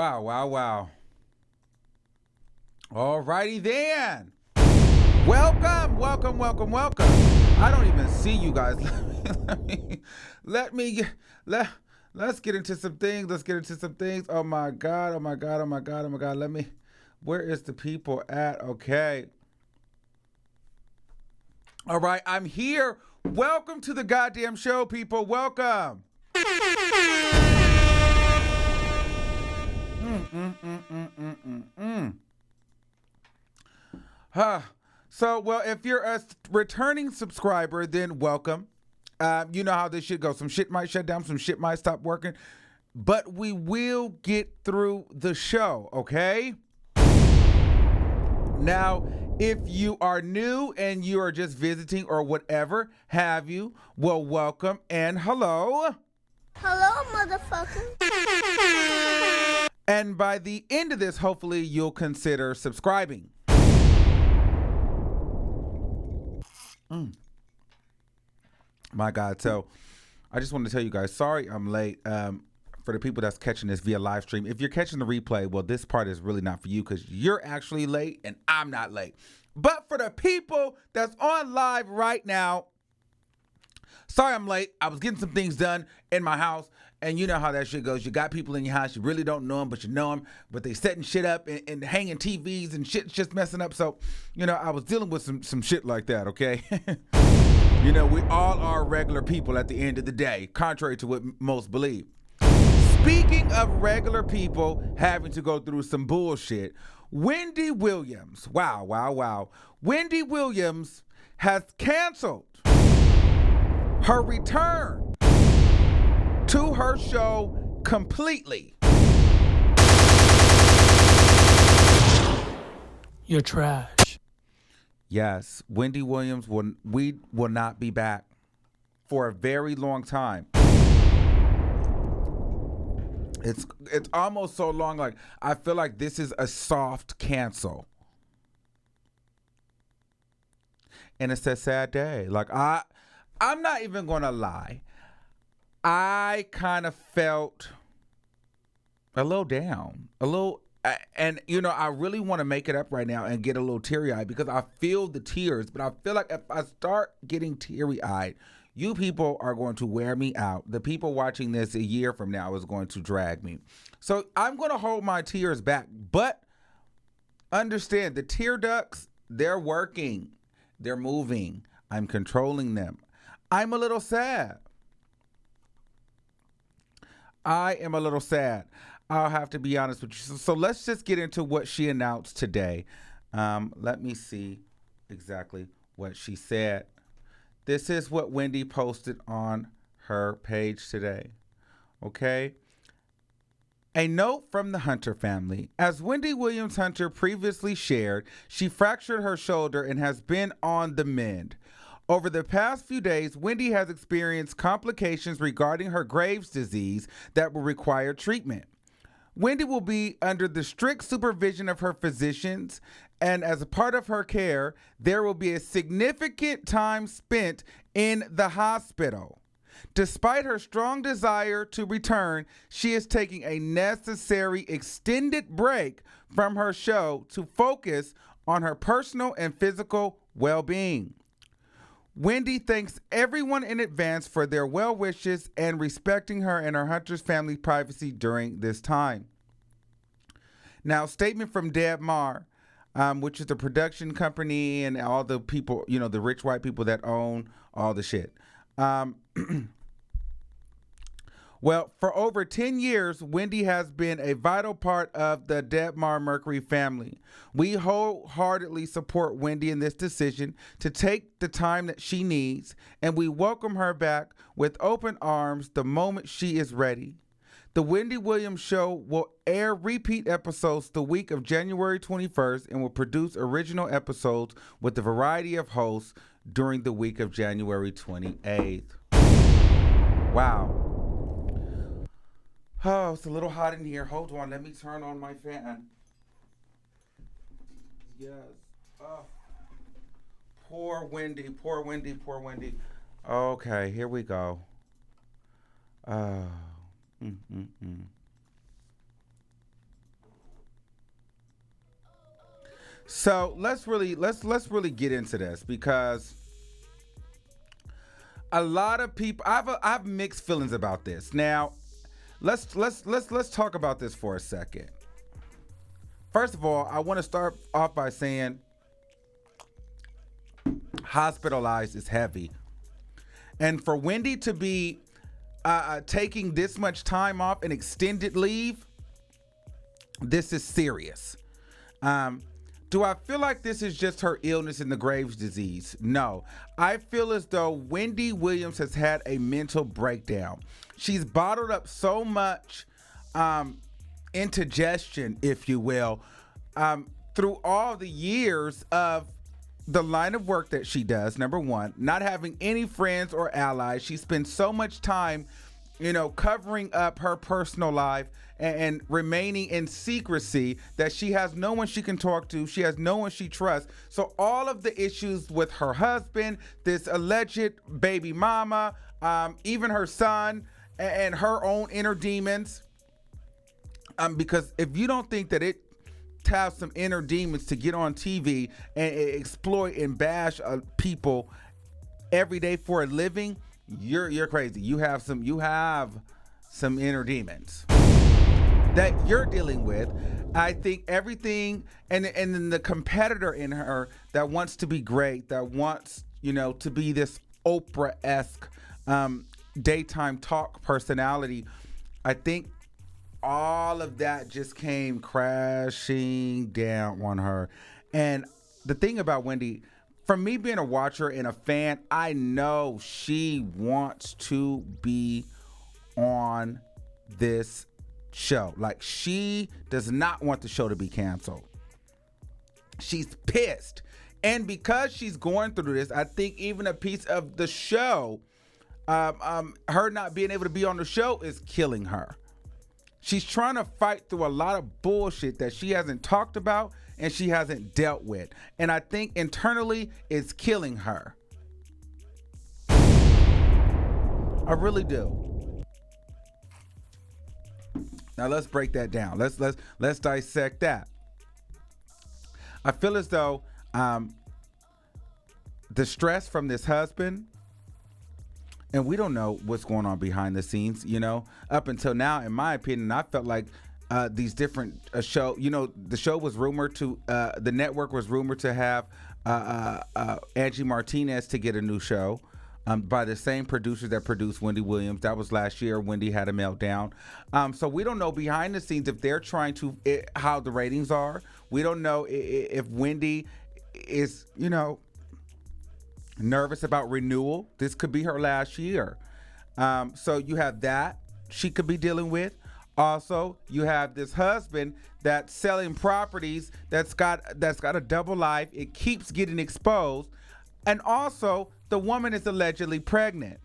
Wow, wow, wow. Alrighty then. Welcome, welcome, welcome, welcome. I don't even see you guys. Let's get into some things. Let's get into some things. Oh my God, oh my God, oh my God, oh my God. Where is the people at? Okay. All right, I'm here. Welcome to the goddamn show, people. Welcome. So, well, if you're a returning subscriber, then welcome. You know how this shit goes. Some shit might shut down, some shit might stop working, but we will get through the show, okay? Now, if you are new and you are just visiting or whatever have you, well, welcome and hello. Hello, motherfucker. And by the end of this, hopefully you'll consider subscribing. My God. So I just want to tell you guys, sorry I'm late. For the people that's catching this via live stream, if you're catching the replay, well, this part is really not for you because you're actually late and I'm not late. But for the people that's on live right now, sorry I'm late. I was getting some things done in my house, and you know how that shit goes. You got people in your house, you really don't know them, but you know them, but they setting shit up and hanging TVs and shit's just messing up. So, you know, I was dealing with some shit like that, okay? You know, we all are regular people at the end of the day, contrary to what most believe. Speaking of regular people having to go through some bullshit, Wendy Williams, wow. Wendy Williams has canceled her return to her show completely. You're trash. Yes, Wendy Williams will not be back for a very long time. It's almost so long, like I feel like this is a soft cancel. And it's a sad day. Like I'm not even gonna lie. I kind of felt a little down, and you know, I really want to make it up right now and get a little teary-eyed because I feel the tears, but I feel like if I start getting teary-eyed, you people are going to wear me out. The people watching this a year from now is going to drag me. So I'm going to hold my tears back, but understand the tear ducts, they're working. They're moving. I'm controlling them. I'm a little sad. I am a little sad. I'll have to be honest with you. So let's just get into what she announced today. Let me see exactly what she said. This is what Wendy posted on her page today. Okay. A note from the Hunter family. As Wendy Williams Hunter previously shared, she fractured her shoulder and has been on the mend. Over the past few days, Wendy has experienced complications regarding her Graves' disease that will require treatment. Wendy will be under the strict supervision of her physicians, and as a part of her care, there will be a significant time spent in the hospital. Despite her strong desire to return, she is taking a necessary extended break from her show to focus on her personal and physical well-being. Wendy thanks everyone in advance for their well wishes and respecting her and her Hunter's family privacy during this time. Now, statement from Deb Marr, which is the production company and all the people, you know, the rich white people that own all the shit. Well, for over 10 years, Wendy has been a vital part of the Debmar Mercury family. We wholeheartedly support Wendy in this decision to take the time that she needs, and we welcome her back with open arms the moment she is ready. The Wendy Williams Show will air repeat episodes the week of January 21st and will produce original episodes with a variety of hosts during the week of January 28th. Wow. Oh, it's a little hot in here. Hold on. Let me turn on my fan. Yes. Oh. Poor Wendy. Poor Wendy. Poor Wendy. Okay, here we go. So let's really get into this because a lot of people I have mixed feelings about this. Now, let's talk about this for a second. First of all, I want to start off by saying hospitalized is heavy. And for Wendy to be taking this much time off and extended leave, this is serious. Do I feel like this is just her illness and the Graves' disease? No. I feel as though Wendy Williams has had a mental breakdown. She's bottled up so much indigestion, if you will, through all the years of the line of work that she does. Number one, not having any friends or allies. She spends so much time, covering up her personal life and remaining in secrecy that she has no one she can talk to. She has no one she trusts. So all of the issues with her husband, this alleged baby mama, even her son, and her own inner demons. Because if you don't think that it to have some inner demons to get on TV and exploit and bash people every day for a living, you're crazy. You have some inner demons that you're dealing with. I think everything and then the competitor in her that wants to be great, that wants to be this Oprah-esque daytime talk personality. I think all of that just came crashing down on her. And the thing about Wendy, from me being a watcher and a fan, I know she wants to be on this show. Like, she does not want the show to be canceled. She's pissed. And because she's going through this, I think even a piece of the show, her not being able to be on the show is killing her. She's trying to fight through a lot of bullshit that she hasn't talked about and she hasn't dealt with. And I think internally it's killing her. I really do. Now let's break that down. Let's dissect that. I feel as though the stress from this husband, and we don't know what's going on behind the scenes, up until now, in my opinion, I felt like these different show, the show was rumored to, the network was rumored to have Angie Martinez to get a new show by the same producers that produced Wendy Williams. That was last year. Wendy had a meltdown. So we don't know behind the scenes if they're trying to, how the ratings are. We don't know if Wendy is, nervous about renewal. This could be her last year. So you have that she could be dealing with. Also, you have this husband that's selling properties that's got a double life. It keeps getting exposed. And also, the woman is allegedly pregnant.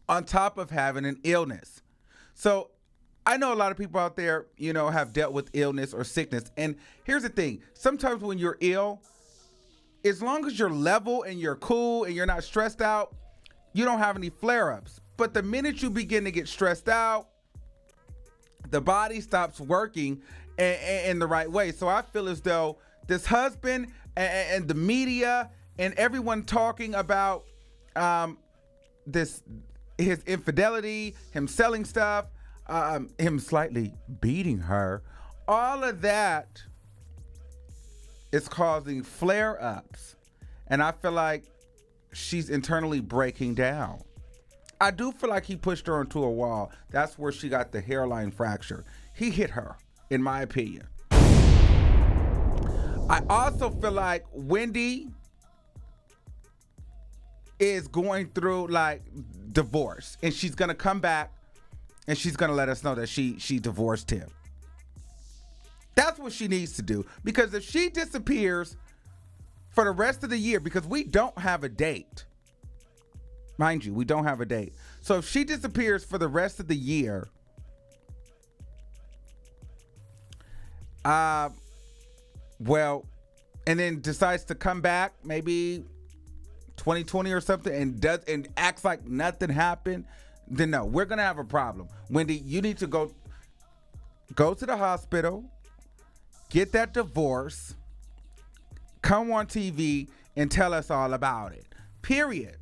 On top of having an illness. So I know a lot of people out there, have dealt with illness or sickness. And here's the thing. Sometimes when you're ill, as long as you're level and you're cool and you're not stressed out, you don't have any flare-ups. But the minute you begin to get stressed out, the body stops working in the right way. So I feel as though this husband and the media and everyone talking about his infidelity, him selling stuff, him slightly beating her, all of that is causing flare-ups. And I feel like she's internally breaking down. I do feel like he pushed her into a wall. That's where she got the hairline fracture. He hit her, in my opinion. I also feel like Wendy is going through divorce, and she's gonna come back and she's gonna let us know that she divorced him. That's what she needs to do, because if she disappears for the rest of the year, because we don't have a date, mind you, we don't have a date. So if she disappears for the rest of the year, and then decides to come back maybe 2020 or something and acts like nothing happened, then no, we're gonna have a problem. Wendy, you need to go. go to the hospital, get that divorce, come on TV and tell us all about it. Period.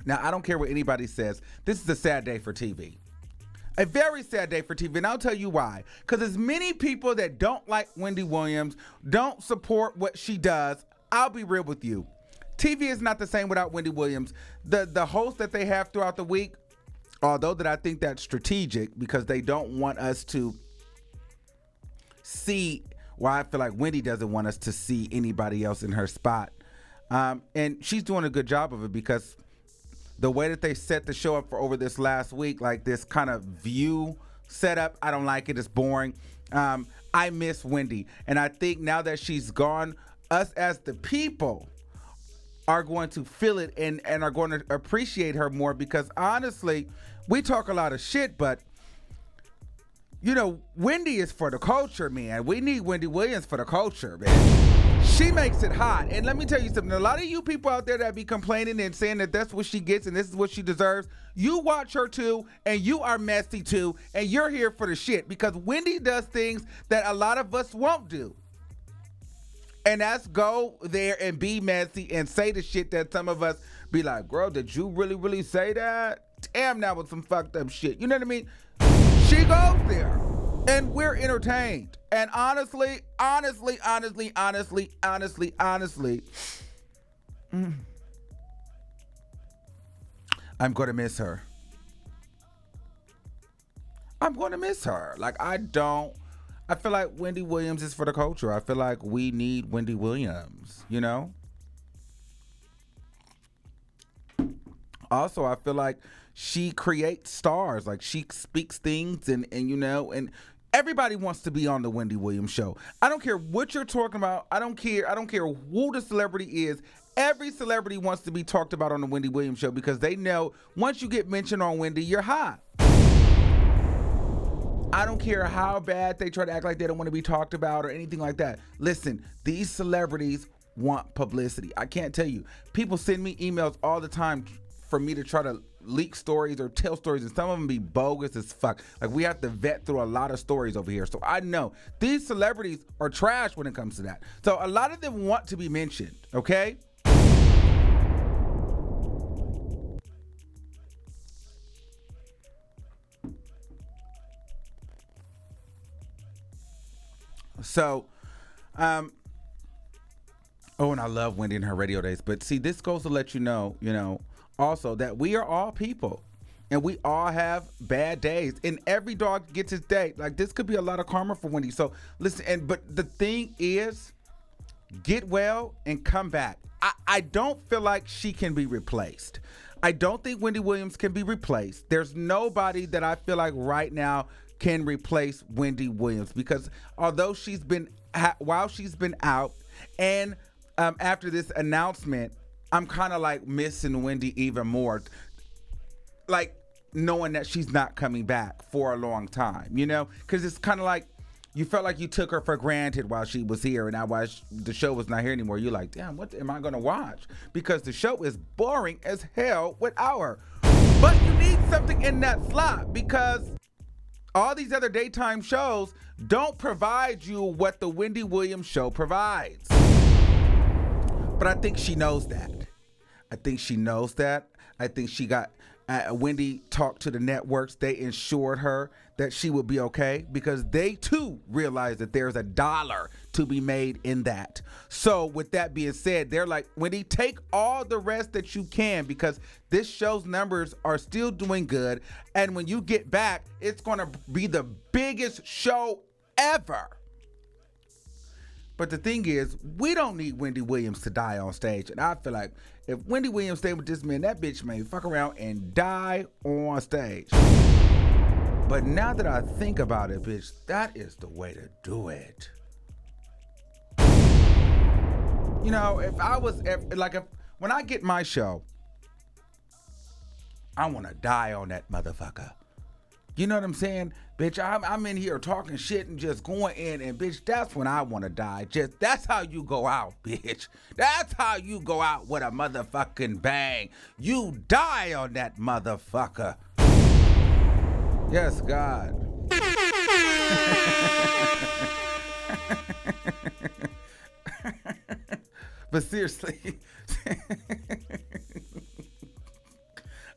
Now, I don't care what anybody says. This is a sad day for TV. A very sad day for TV, and I'll tell you why. Because there's many people that don't like Wendy Williams, don't support what she does. I'll be real with you. TV is not the same without Wendy Williams. The host that they have throughout the week, although that I think that's strategic because they don't want us to see, well, I feel like Wendy doesn't want us to see anybody else in her spot. And she's doing a good job of it because the way that they set the show up for over this last week, like this kind of view setup, I don't like it. It's boring. I miss Wendy. And I think now that she's gone, us as the people are going to feel it and are going to appreciate her more because honestly, we talk a lot of shit, but you know, Wendy is for the culture, man. We need Wendy Williams for the culture, man. She makes it hot. And let me tell you something. A lot of you people out there that be complaining and saying that that's what she gets and this is what she deserves, you watch her too, and you are messy too, and you're here for the shit because Wendy does things that a lot of us won't do. And that's go there and be messy and say the shit that some of us be like, girl, did you really say that? Damn, that was some fucked up shit. You know what I mean? She goes there and we're entertained. And honestly, I'm going to miss her. I'm going to miss her. Like, I feel like Wendy Williams is for the culture. I feel like we need Wendy Williams, you know? Also, I feel like she creates stars. Like, she speaks things and you know, and everybody wants to be on the Wendy Williams show. I don't care what you're talking about. I don't care who the celebrity is. Every celebrity wants to be talked about on the Wendy Williams show because they know once you get mentioned on Wendy, you're hot. I don't care how bad they try to act like they don't want to be talked about or anything like that. Listen, these celebrities want publicity. I can't tell you. People send me emails all the time for me to try to leak stories or tell stories, and some of them be bogus as fuck. Like, we have to vet through a lot of stories over here. So I know these celebrities are trash when it comes to that. So a lot of them want to be mentioned, okay? So, and I love Wendy in her radio days. But see, this goes to let you know, also that we are all people and we all have bad days and every dog gets his day. Like, this could be a lot of karma for Wendy. So listen, but the thing is, get well and come back. I don't feel like she can be replaced. I don't think Wendy Williams can be replaced. There's nobody that I feel like right now can replace Wendy Williams because although while she's been out and after this announcement, I'm kind of like missing Wendy even more, like knowing that she's not coming back for a long time, because it's kind of like you felt like you took her for granted while she was here, and now while the show was not here anymore, you're like, damn, what am I gonna watch? Because the show is boring as hell without her. But you need something in that slot because all these other daytime shows don't provide you what the Wendy Williams show provides. But I think she knows that. I think she got Wendy talked to the networks. They ensured her that she would be okay because they too realize that there's $1 to be made in that. So with that being said, they're like, Wendy, take all the rest that you can because this show's numbers are still doing good. And when you get back, it's going to be the biggest show ever. But the thing is, we don't need Wendy Williams to die on stage. And I feel like if Wendy Williams stayed with this man, that bitch may fuck around and die on stage. But now that I think about it, bitch, that is the way to do it. When I get my show, I want to die on that motherfucker. You know what I'm saying? Bitch, I'm in here talking shit and just going in, and bitch, that's when I want to die. That's how you go out, bitch. That's how you go out with a motherfucking bang. You die on that motherfucker. Yes, God. But seriously,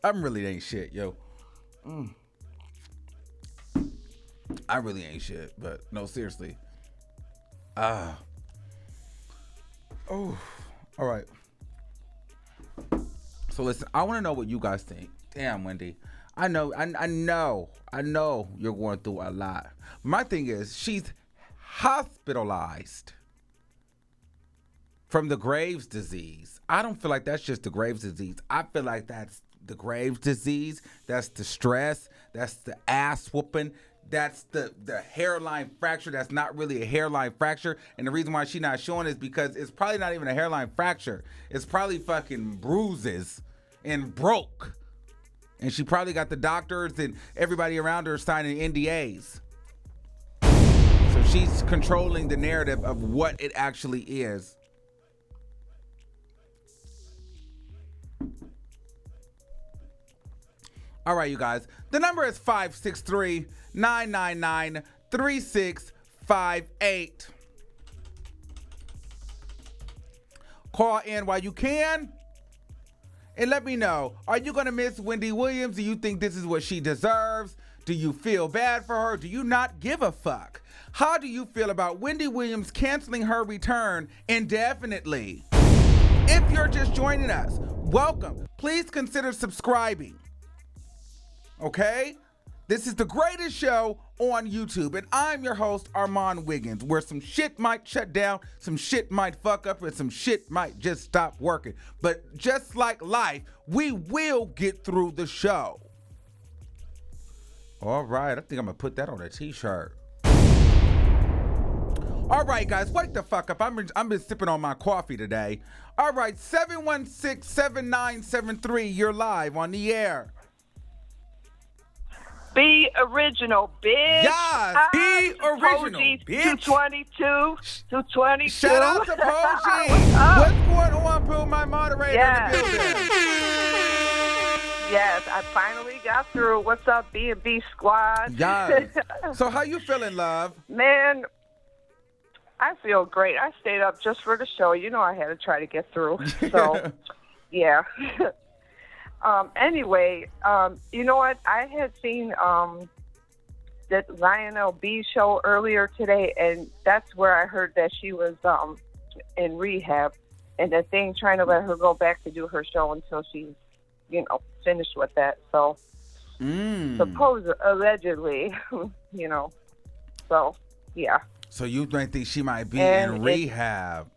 I'm really ain't shit, yo. I really ain't shit, but no, seriously. Oh, all right. So listen, I want to know what you guys think. Damn, Wendy. I know you're going through a lot. My thing is, she's hospitalized from the Graves' disease. I don't feel like that's just the Graves' disease. I feel like that's the Graves' disease. That's the stress. That's the ass whooping. That's the hairline fracture. That's not really a hairline fracture. And the reason why she's not showing is because it's probably not even a hairline fracture. It's probably fucking bruises and broke. And she probably got the doctors and everybody around her signing NDAs. So she's controlling the narrative of what it actually is. All right, you guys. The number is 563-999-3658. Call in while you can. And let me know, are you going to miss Wendy Williams? Do you think this is what she deserves? Do you feel bad for her? Do you not give a fuck? How do you feel about Wendy Williams canceling her return indefinitely? If you're just joining us, welcome. Please consider subscribing. Okay? This is the greatest show on YouTube, and I'm your host, Armand Wiggins, where some shit might shut down, some shit might fuck up, and some shit might just stop working. But just like life, we will get through the show. All right, I think I'm going to put that on a t-shirt. All right, guys, wake the fuck up. I've been sipping on my coffee today. All right, 716-7973, you're live on the air. Be original, bitch. Yes, be original, bitch. 222. Shout out to Posey. What's going on, Pooh, my moderator in the building? Yes, I finally got through. What's up, B&B squad? Yes. So how you feeling, love? Man, I feel great. I stayed up just for the show. You know I had to try to get through. So, yeah. Anyway, you know what? I had seen that Lionel B show earlier today, and that's where I heard that she was in rehab, and that they ain't trying to let her go back to do her show until she's, finished with that. So, allegedly, so, yeah. So you don't think she might be in rehab?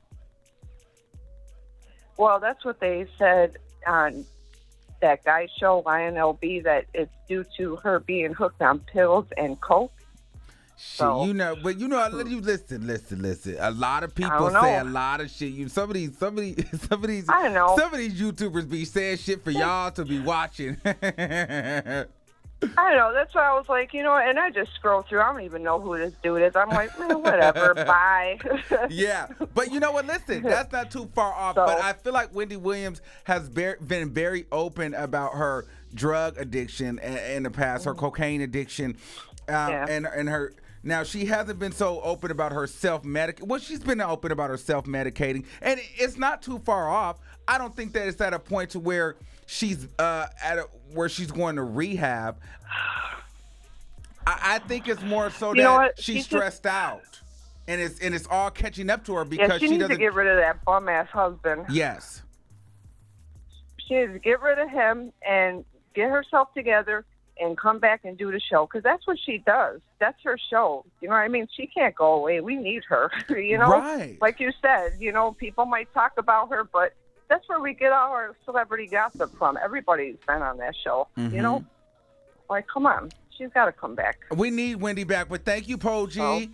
Well, that's what they said on that guy's show, Lionel B, that it's due to her being hooked on pills and coke. So, listen. A lot of people say a lot of shit. Some of these YouTubers be saying shit for y'all to be watching. I know. That's why I was like, and I just scroll through. I don't even know who this dude is. I'm like, man, whatever, bye. Yeah, but you know what? Listen, that's not too far off. But I feel like Wendy Williams has been very open about her drug addiction in the past, her cocaine addiction, and her. Now, she hasn't been so open about her self-medicating. Well, she's been open about her self-medicating, and it's not too far off. I don't think that it's at a point to where she's where she's going to rehab. I think it's more so that she's stressed out, and it's all catching up to her because she needs to get rid of that bum ass husband. Yes, she needs to get rid of him and get herself together and come back and do the show, because that's what she does. That's her show. You know what I mean? She can't go away. We need her. Right? Like you said, people might talk about her, but that's where we get all our celebrity gossip from. Everybody's been on that show, Like, come on. She's got to come back. We need Wendy back, but thank you, Poe G.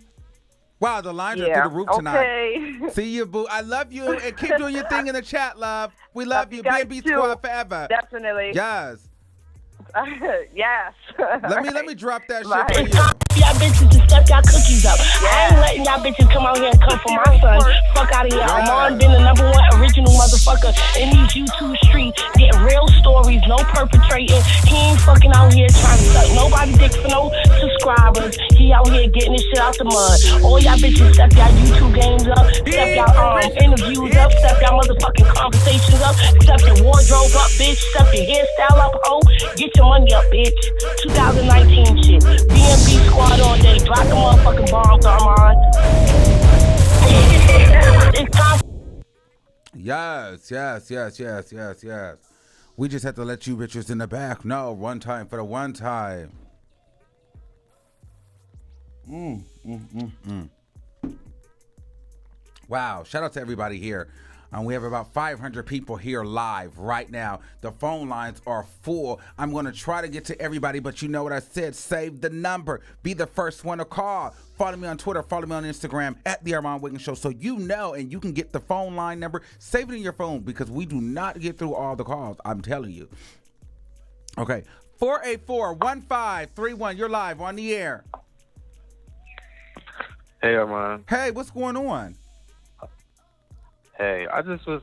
Wow, the lines are through the roof tonight. Okay. See you, boo. I love you, and keep doing your thing in the chat, love. We love you. B&B Squad forever. Definitely. Yes. Yes. Let me drop that shit Like, for It's you. time for y'all bitches to step y'all cookies up. I ain't yes. letting y'all bitches come out here and come for my son. Fuck out of here. Yeah. Amon been the number one original motherfucker in these YouTube streets. Getting real stories, no perpetrating. He ain't fucking out here trying to suck nobody dick for no subscribers. He out here getting his shit out the mud. All y'all bitches step y'all YouTube games up. Step Be y'all original, interviews up. bitch. Step y'all motherfucking conversations up. Step your wardrobe up, bitch. Step your hairstyle up, hoe. Get your money up, bitch. 2019 shit. BNB squad all day. Drop the motherfucking bomb, Thermon. It's time. Yes. We just have to let you bitches in the back know one time for the one time. Wow. Shout out to everybody here. We have about 500 people here live right now. The phone lines are full. I'm going to try to get to everybody, but you know what I said. Save the number. Be the first one to call. Follow me on Twitter. Follow me on Instagram at The Armand Wiggins Show so you know and you can get the phone line number. Save it in your phone because we do not get through all the calls. I'm telling you. Okay. 484-1531. You're live on the air. Hey, Armand. Hey, what's going on? Hey, I just was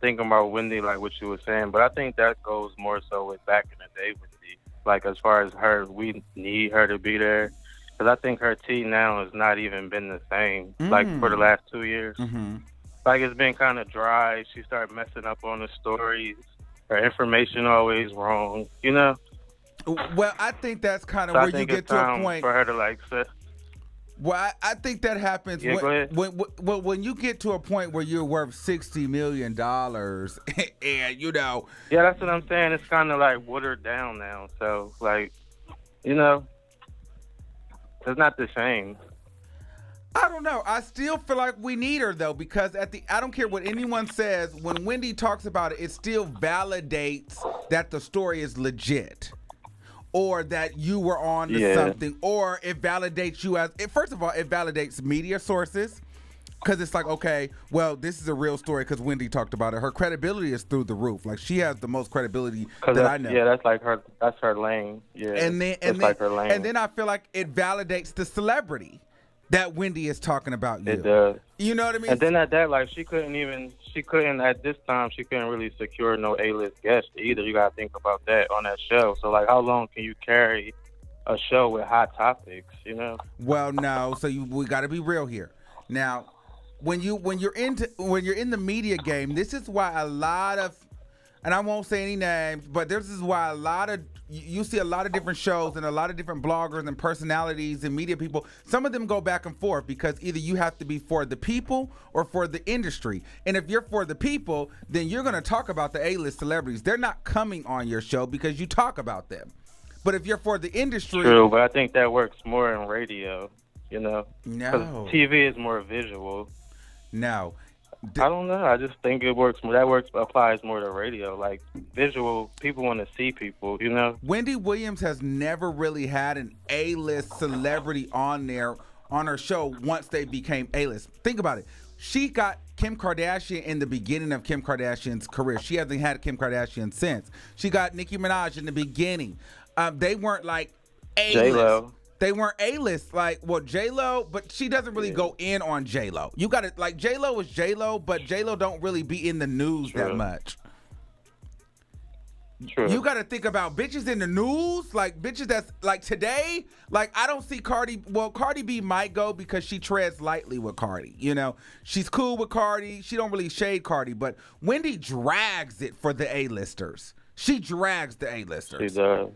thinking about Wendy, like what you were saying, but I think that goes more so with back in the day, Wendy. Like as far as her, we need her to be there, because I think her tea now has not even been the same. Like for the last 2 years, like it's been kind of dry. She started messing up on the stories. Her information always wrong, you know. Well, I think that's kind of So where I think you get it's to a time point. for her to like say, Well, I think that happens Yeah, go ahead. when you get to a point where you're worth $60 million and, you know. yeah, that's what I'm saying. It's kind of like watered down now. So, like, you know, it's not the same. I don't know. I still feel like we need her, though, because I don't care what anyone says, when Wendy talks about it, it still validates that the story is legit. Or that you were on to something, or it validates you first of all, it validates media sources, because it's like, okay, well, this is a real story because Wendy talked about it. Her credibility is through the roof. Like she has the most credibility that I know. Yeah, that's like her. That's her lane. Yeah, like her lane. And then I feel like it validates the celebrity that Wendy is talking about you. It does. You know what I mean? And then at that, like, she couldn't at this time, she couldn't really secure no A-list guests either. You got to think about that on that show. So, like, how long can you carry a show with hot topics, you know? Well, no. So we got to be real here. Now, when you're in the media game, this is why a lot of, and I won't say any names, but this is why you see a lot of different shows and a lot of different bloggers and personalities and media people. Some of them go back and forth because either you have to be for the people or for the industry. And if you're for the people, then you're going to talk about the A-list celebrities. They're not coming on your show because you talk about them. But if you're for the industry... True, but I think that works more in radio, you know? No. 'Cause TV is more visual. No. I don't know. I just think it works more. Applies more to radio. Like visual, people want to see people, you know? Wendy Williams has never really had an A-list celebrity on her show once they became A-list. Think about it. She got Kim Kardashian in the beginning of Kim Kardashian's career. She hasn't had Kim Kardashian since. She got Nicki Minaj in the beginning. They weren't like A-list. J-Lo. They weren't A-list, like, well, J-Lo, but she doesn't really go in on J-Lo. You got to, like, J-Lo is J-Lo, but J-Lo don't really be in the news that much. True. You got to think about bitches in the news, like, bitches that's, like, today, like, I don't see Cardi B might go because she treads lightly with Cardi, you know? She's cool with Cardi. She don't really shade Cardi, but Wendy drags it for the A-listers. She drags the A-listers. She does.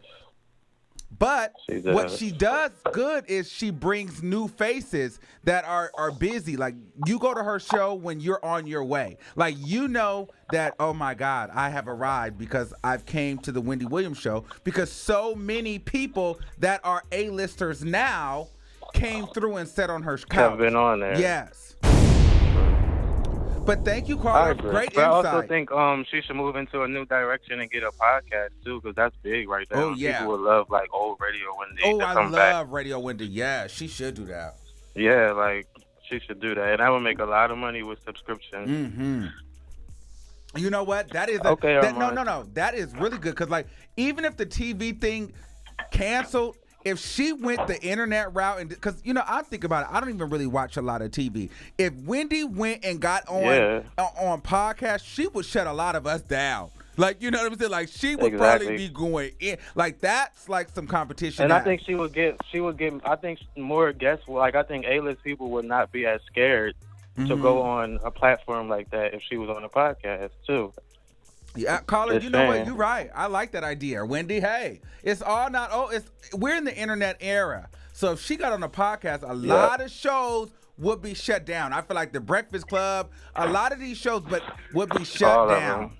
But what she does good is she brings new faces that are busy. Like, you go to her show when you're on your way. Like, you know that, oh, my God, I have arrived because I've came to the Wendy Williams show because so many people that are A-listers now came through and sat on her couch. Have been on there. Yes. But thank you, Carla. Great but insight. I also think she should move into a new direction and get a podcast too, because that's big right now. Oh, yeah. People would love like old Radio Wendy. Oh, to I come love back. Radio Wendy. Yeah, she should do that. Yeah, like she should do that, and that would make a lot of money with subscription. Mm-hmm. You know what? That is Okay, no, Armand. no, no. That is really good because, like, even if the TV thing canceled, if she went the internet route, and because I think about it, I don't even really watch a lot of TV. If Wendy went and got on podcast, she would shut a lot of us down. Like, you know what I'm saying? Like, she would probably be going in. Like, that's like some competition. And I think she would get. I think more guests. Like, I think A-list people would not be as scared to go on a platform like that if she was on a podcast too. Yeah, Colin, Just you know what? saying. You're right. I like that idea. Wendy, hey, it's all not, we're in the internet era. So if she got on a podcast, a lot of shows would be shut down. I feel like the Breakfast Club, a lot of these shows would be shut All of down. them.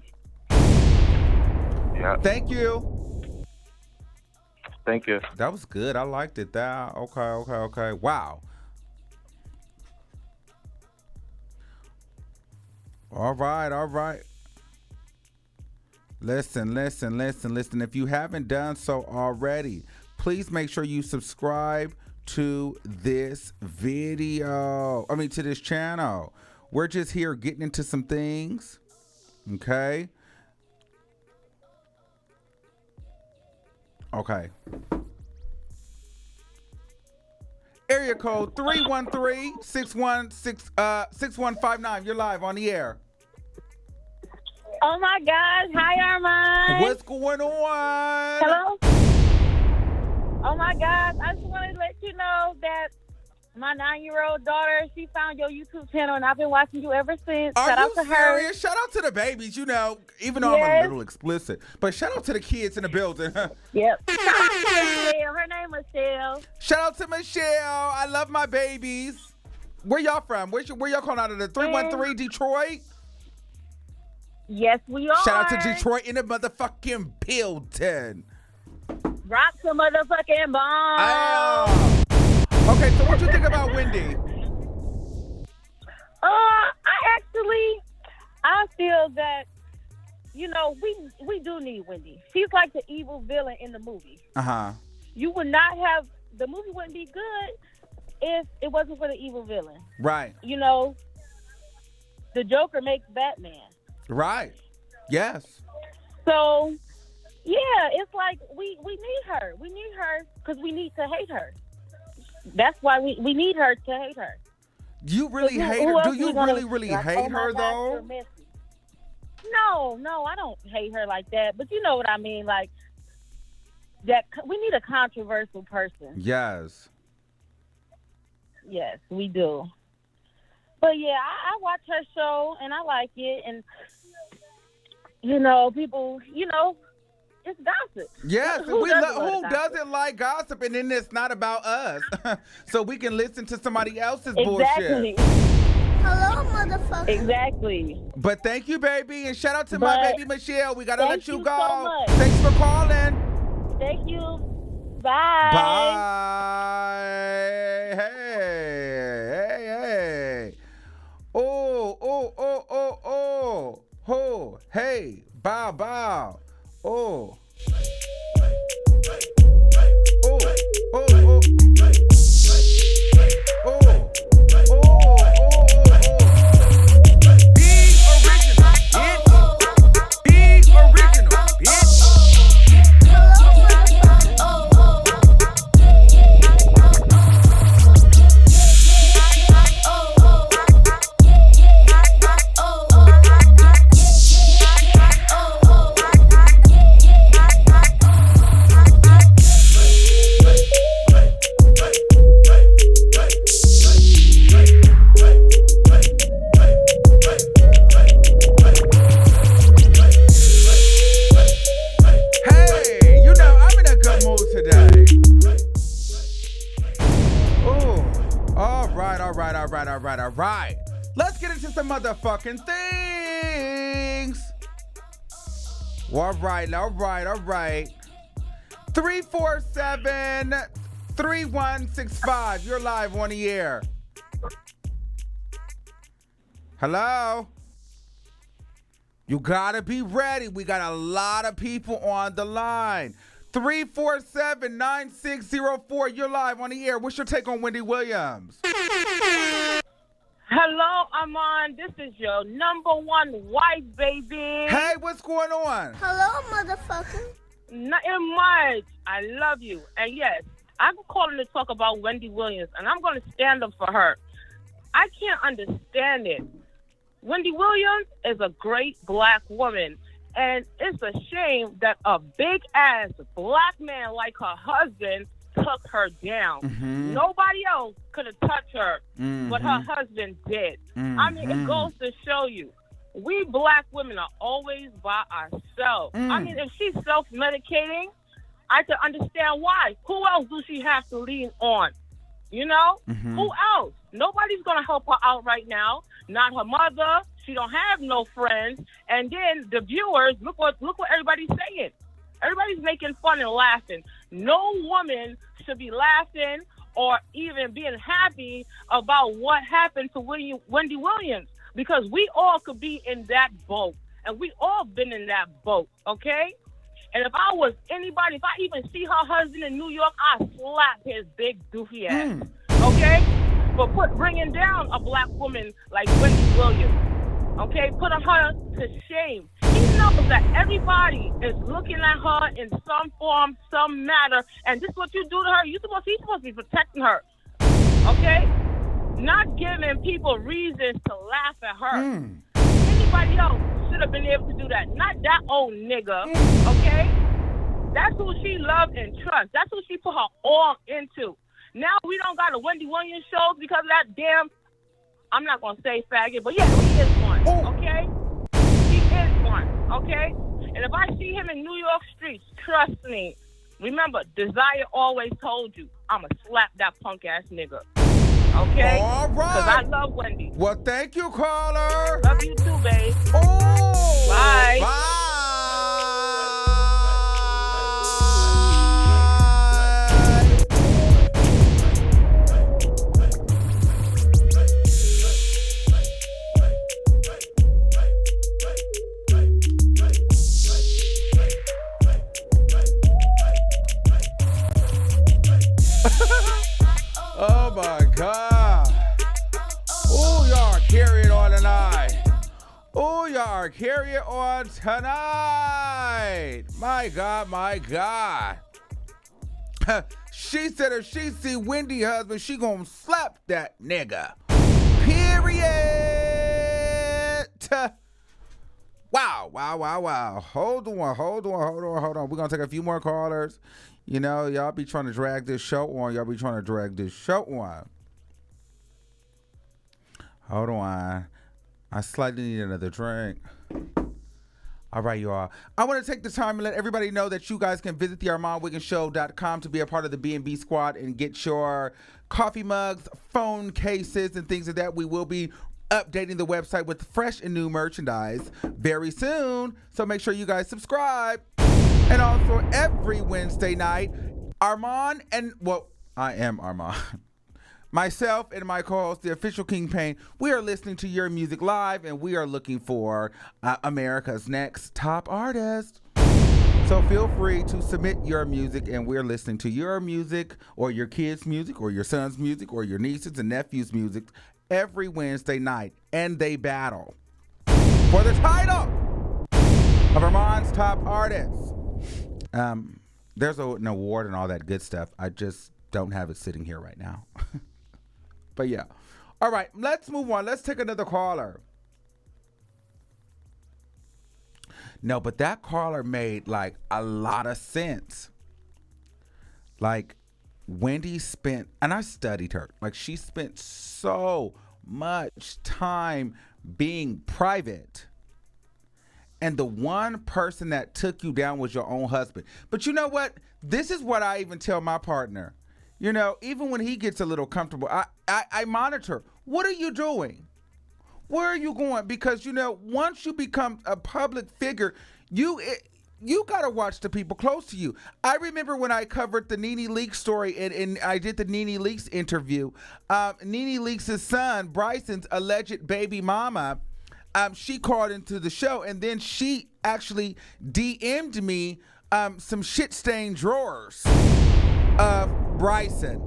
Yeah. Thank you. Thank you. That was good. I liked it. Okay. Wow. All right. Listen. If you haven't done so already, please make sure you subscribe to this video. To this channel. We're just here getting into some things. Okay. Area code 313-616-6159. You're live on the air. Oh my gosh. Hi, Armand. What's going on? Hello? Oh my gosh. I just wanted to let you know that my 9-year-old daughter, she found your YouTube channel and I've been watching you ever since. Shout out to her. Serious? Shout out to the babies, even though I'm a little explicit. But shout out to the kids in the building. Yep. Shout out to Michelle. Her name is Michelle. Shout out to Michelle. I love my babies. Where y'all from? Where y'all calling out of the 313 Detroit? Yes, we are. Shout out to Detroit in the motherfucking building. Rock some motherfucking bomb. Oh. Okay, so what you think about Wendy? I feel that, we do need Wendy. She's like the evil villain in the movie. You would not have, the movie wouldn't be good if it wasn't for the evil villain. Right. The Joker makes Batman. Right. Yes. So, yeah, it's like we need her. We need her because we need to hate her. That's why we need her to hate her. You really hate her? Do you really hate her, though? No, I don't hate her like that. But you know what I mean? Like, that we need a controversial person. Yes. Yes, we do. But, yeah, I watch her show, and I like it. And, people, it's gossip. Yes, Who doesn't like gossip? And then it's not about us. So we can listen to somebody else's Exactly. bullshit. Hello, motherfucker. Exactly. But thank you, baby. And shout out to my baby Michelle. We got to let you go. So much. Thanks for calling. Thank you. Bye. Bye. Hey. Oh. Hey. Bow. Oh. Big original, bitch. Hey, I'm in a good mood today. Ooh. All right. Let's get into some motherfucking things. All right. 347-3165. You're live on the air. Hello? You gotta be ready. We got a lot of people on the line. 347-9604. You're live on the air. What's your take on Wendy Williams? Hi, Hello, Armand. This is your number one wife, baby. Hey, what's going on? Hello, motherfucker. Nothing much. I love you. And yes, I'm calling to talk about Wendy Williams, and I'm going to stand up for her. I can't understand it. Wendy Williams is a great black woman, and it's a shame that a big-ass black man like her husband took her down. Mm-hmm. Nobody else could have touched her, but her husband did. I mean, it goes to show you, we black women are always by ourselves. I mean, if she's self-medicating, I can understand why. Who else do she have to lean on? You know? Who else? Nobody's going to help her out right now. Not her mother. She don't have no friends. And then the viewers, look what everybody's saying. Everybody's making fun and laughing. No woman should be laughing or even being happy about what happened to Wendy Williams, because we all could be in that boat, and we all been in that boat, okay? And if I was anybody, if I even see her husband in New York, I'd slap his big doofy ass, okay? For bringing down a black woman like Wendy Williams, okay? Putting her to shame. He knows that everybody is looking at her in some form, some matter, and this is what you do to her. He's supposed to be protecting her, okay? Not giving people reasons to laugh at her. Anybody else should have been able to do that. Not that old nigga, okay? That's who she loved and trusts. That's who she put her all into. Now we don't got a Wendy Williams show because of that damn, I'm not going to say faggot, but yeah, he is one, okay? He is one, okay? And if I see him in New York streets, trust me, remember, Desire always told you, I'm going to slap that punk-ass nigga. Okay? All right. Because I love Wendy. Well, thank you, caller. Love you too, babe. Oh. Bye. Bye. Oh my God. Oh, y'all are carrying on tonight. Oh, y'all are carrying on tonight. My God, my God. She said if she see Wendy husband, she gonna slap that nigga. Period. Wow, wow, wow, wow. Hold on. We're gonna take a few more callers. You know, y'all be trying to drag this show on. Hold on. I slightly need another drink. All right, y'all. I want to take the time and let everybody know that you guys can visit the ArmandWigginsShow.com to be a part of the B&B squad and get your coffee mugs, phone cases, and things like that. We will be updating the website with fresh and new merchandise very soon. So make sure you guys subscribe. And also every Wednesday night, Armand and, well, I am Armand. Myself and my co-host, the official Kingpin, we are listening to your music live, and we are looking for America's next top artist. So feel free to submit your music, and we're listening to your music or your kids' music or your son's music or your nieces and nephews' music every Wednesday night. And they battle for the title of Armand's top artist. There's an award and all that good stuff. I just don't have it sitting here right now. But yeah. All right, let's move on. Let's take another caller. No, but that caller made like a lot of sense. Like Wendy spent, and I studied her, like she spent so much time being private. And the one person that took you down was your own husband. But you know what? This is what I even tell my partner. You know, even when he gets a little comfortable, I monitor. What are you doing? Where are you going? Because, you know, once you become a public figure, you got to watch the people close to you. I remember when I covered the Nene Leakes story and I did the Nene Leakes interview. Nene Leakes' son, Bryson's alleged baby mama, she called into the show, and then she actually DM'd me some shit-stained drawers of Bryson.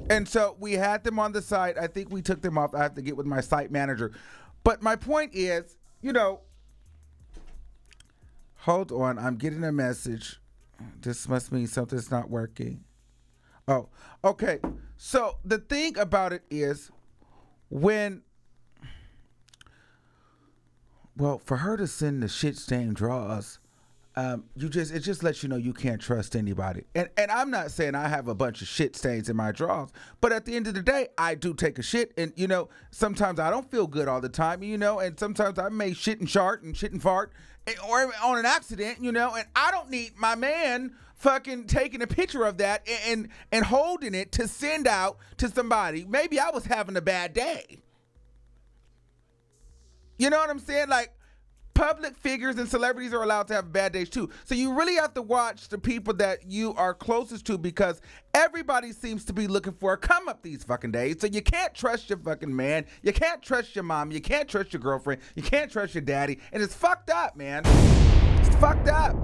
And so we had them on the site. I think we took them off. I have to get with my site manager. But my point is, hold on. I'm getting a message. This must mean something's not working. Oh, okay. So the thing about it is for her to send the shit stained drawers, it just lets you know you can't trust anybody. And I'm not saying I have a bunch of shit stains in my drawers, but at the end of the day, I do take a shit, and sometimes I don't feel good all the time, and sometimes I may shit and fart, or on an accident, and I don't need my man fucking taking a picture of that and holding it to send out to somebody. Maybe I was having a bad day. You know what I'm saying? Like, public figures and celebrities are allowed to have bad days too. So you really have to watch the people that you are closest to, because everybody seems to be looking for a come up these fucking days. So you can't trust your fucking man. You can't trust your mom. You can't trust your girlfriend. You can't trust your daddy. And it's fucked up, man. It's fucked up.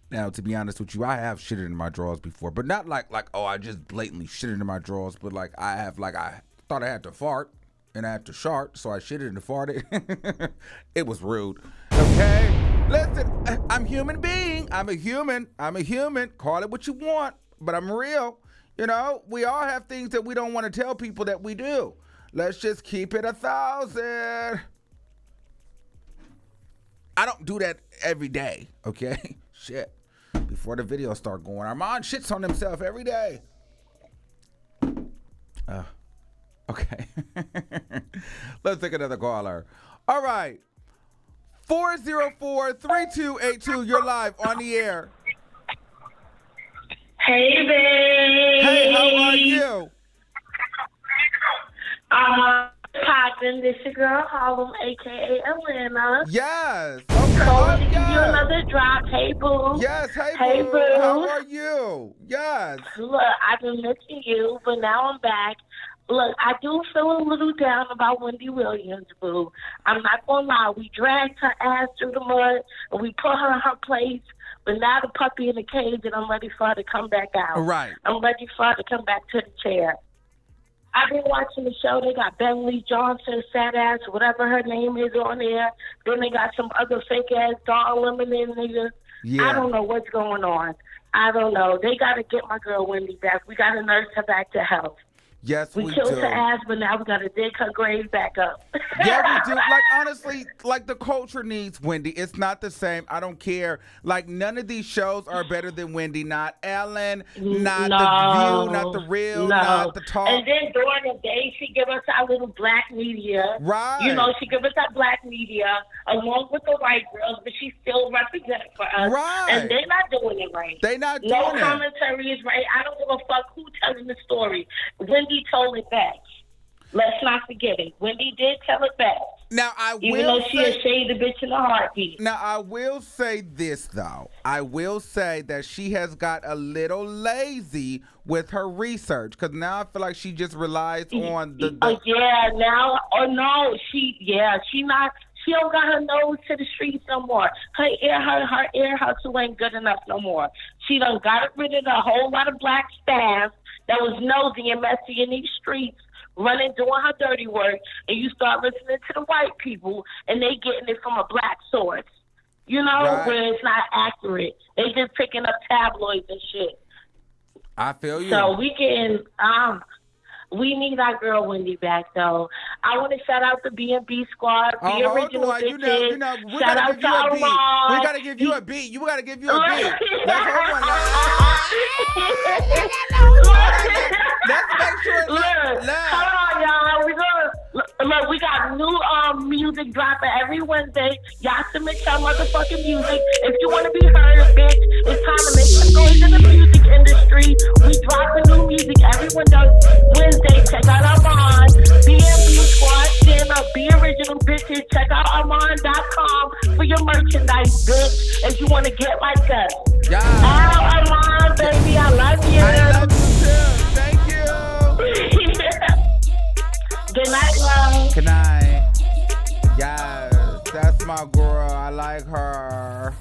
Now, to be honest with you, I have shitted in my drawers before, but not like I just blatantly shitted in my drawers, but I thought I had to fart. And I had to shart, so I shitted and farted. It was rude. Okay? Listen, I'm human being. I'm a human. Call it what you want, but I'm real. We all have things that we don't want to tell people that we do. Let's just keep it 1,000. I don't do that every day, okay? Shit. Before the video start going, Armand shits on himself every day. Okay. Let's take another caller. All right. 404-3282. You're live on the air. Hey, babe. Hey, how are you? Poppin'. This your girl Harlem, a.k.a. Atlanta. Yes. Calling to Okay. give you another drop. Hey, boo. Yes. Hey, boo. How are you? Yes. Look, I've been missing you, but now I'm back. Look, I do feel a little down about Wendy Williams, boo. I'm not going to lie. We dragged her ass through the mud, and we put her in her place. But now the puppy in the cage, and I'm ready for her to come back out. Right. I'm ready for her to come back to the chair. I've been watching the show. They got Beverly Johnson, sad ass, whatever her name is on there. Then they got some other fake-ass Dawn Lemonade niggas. Yeah. I don't know what's going on. I don't know. They got to get my girl Wendy back. We got to nurse her back to health. Yes, we killed do. her ass, but now we got to dig her grave back up. Yeah, we do. Honestly, the culture needs Wendy. It's not the same. I don't care. None of these shows are better than Wendy. Not Ellen, not The View, not The Real, not The Talk. And then during the day, she give us our little black media. Right. She give us our black media along with the white girls, but she still represents for us. Right. And they're not doing it right. They not doing No it. commentary is right. I don't give a fuck who telling the story. Wendy told it back. Let's not forget it. Wendy did tell it back. Now, even though she a shade the bitch in a heartbeat. Now, I will say this, though. I will say that she has got a little lazy with her research, because now I feel like she just relies on the yeah, now, she not. She don't got her nose to the streets no more. Her ear hustle ain't good enough no more. She done got rid of a whole lot of black staff that was nosy and messy in these streets, doing her dirty work, and you start listening to the white people, and they getting it from a black source. Right. Where it's not accurate. They just picking up tabloids and shit. I feel you. So we need our girl Wendy back, though. I want to shout out the B&B squad, the original bitches. We shout out to Armand. We gotta give you a beat. You gotta give you a beat. Let's make sure. Hold on, y'all. We got new music dropping every Wednesday. Y'all submit y'all motherfucking music. If you want to be heard, bitch, it's time to make some noise in the music industry. We dropping new music every Wednesday. Check out Armand. B&B squad, stand up. Be original bitches. Check out Armand.com for your merchandise, bitch. If you want to get like us. Yeah. Armand, baby, I love you. I love you too. Thank you. Good night, love. Good night. Yes, that's my girl. I like her.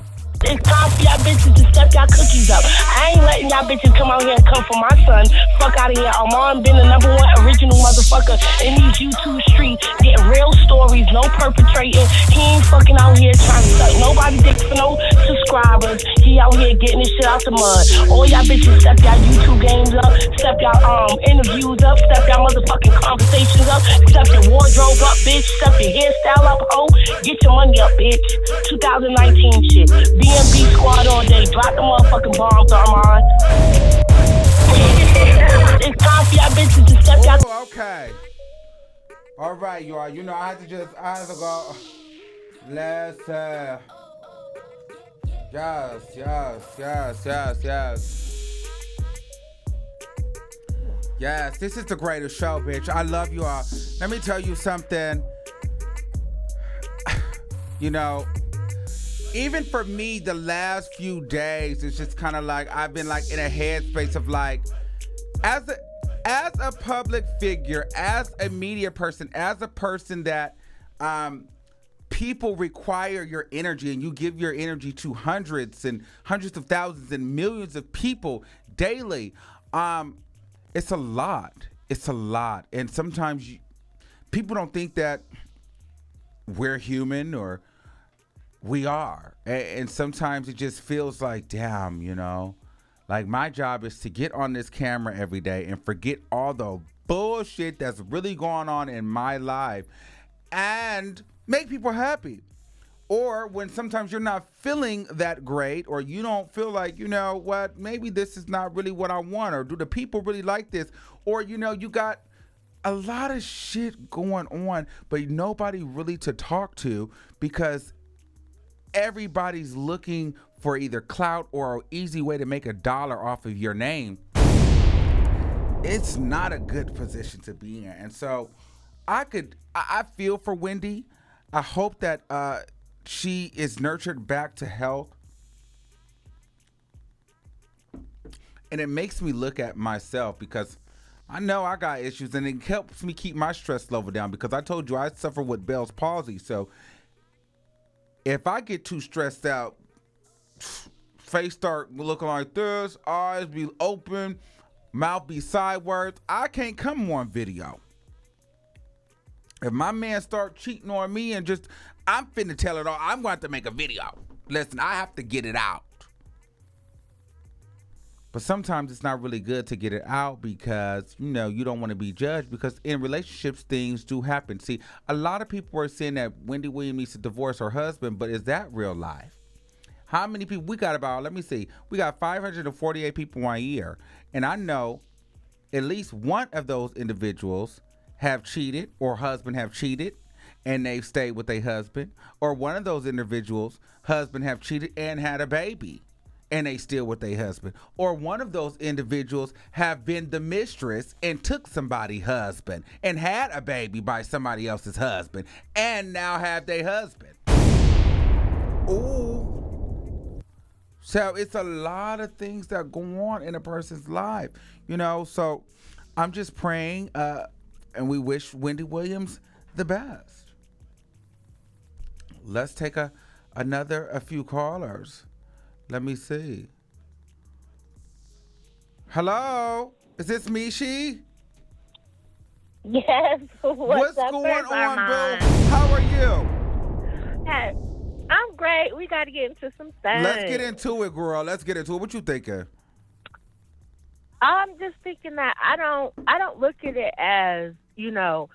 It's time for y'all bitches to step y'all cookies up. I ain't letting y'all bitches come out here and come for my son. Fuck out of here. Armand been the #1 original motherfucker in these YouTube streets. Getting real stories, no perpetrating. He ain't fucking out here trying to suck nobody dick for no subscribers. He out here getting this shit out the mud. All y'all bitches step y'all YouTube games up. Step y'all interviews up. Step y'all motherfucking conversations up. Step your wardrobe up, bitch. Step your hairstyle up, ho. Get your money up, bitch. 2019 shit. BMB squad all day. Drop the motherfucking bombs, Armand. It's time for y'all bitches to step y'all. Ooh, okay. All right, y'all. You know, I had to go. Let's Yes, this is the greatest show, bitch. I love you all. Let me tell you something. You know, even for me, the last few days, it's just kind of like I've been like in a headspace of like, as a public figure, as a media person, as a person that people require your energy, and you give your energy to hundreds of thousands and millions of people daily. It's a lot. It's a lot. And sometimes people don't think that we're human, or we are. And sometimes it just feels like, damn, you know, like my job is to get on this camera every day and forget all the bullshit that's really going on in my life and make people happy. Or when sometimes you're not feeling that great, or you don't feel like, you know what, maybe this is not really what I want, or do the people really like this? Or, you know, you got a lot of shit going on, but nobody really to talk to because everybody's looking for either clout or an easy way to make $1 off of your name. It's not a good position to be in. And so I feel for Wendy. I hope that she is nurtured back to health. And it makes me look at myself because I know I got issues, and it helps me keep my stress level down because I told you I suffer with Bell's palsy. So if I get too stressed out, face start looking like this, eyes be open, mouth be sideways, I can't come on video. If my man start cheating on me and just, I'm finna tell it all, I'm going to have to make a video. Listen, I have to get it out. But sometimes it's not really good to get it out because, you know, you don't want to be judged, because in relationships, things do happen. See, a lot of people are saying that Wendy Williams needs to divorce her husband, but is that real life? How many people? We got about, let me see, we got 548 people on here. And I know at least one of those individuals have cheated, or husband have cheated and they've stayed with their husband. Or one of those individuals, husband have cheated and had a baby, and they still with their husband. Or one of those individuals have been the mistress and took somebody's husband and had a baby by somebody else's husband and now have their husband. Ooh. So it's a lot of things that go on in a person's life, you know. So I'm just praying, and we wish Wendy Williams the best. Let's take a few callers. Let me see. Hello? Is this Mishi? Yes. What's up, going on, Armand? Boo? How are you? Hey, I'm great. We got to get into some things. Let's get into it, girl. Let's get into it. What you thinking? I'm just thinking that I don't look at it as, you know,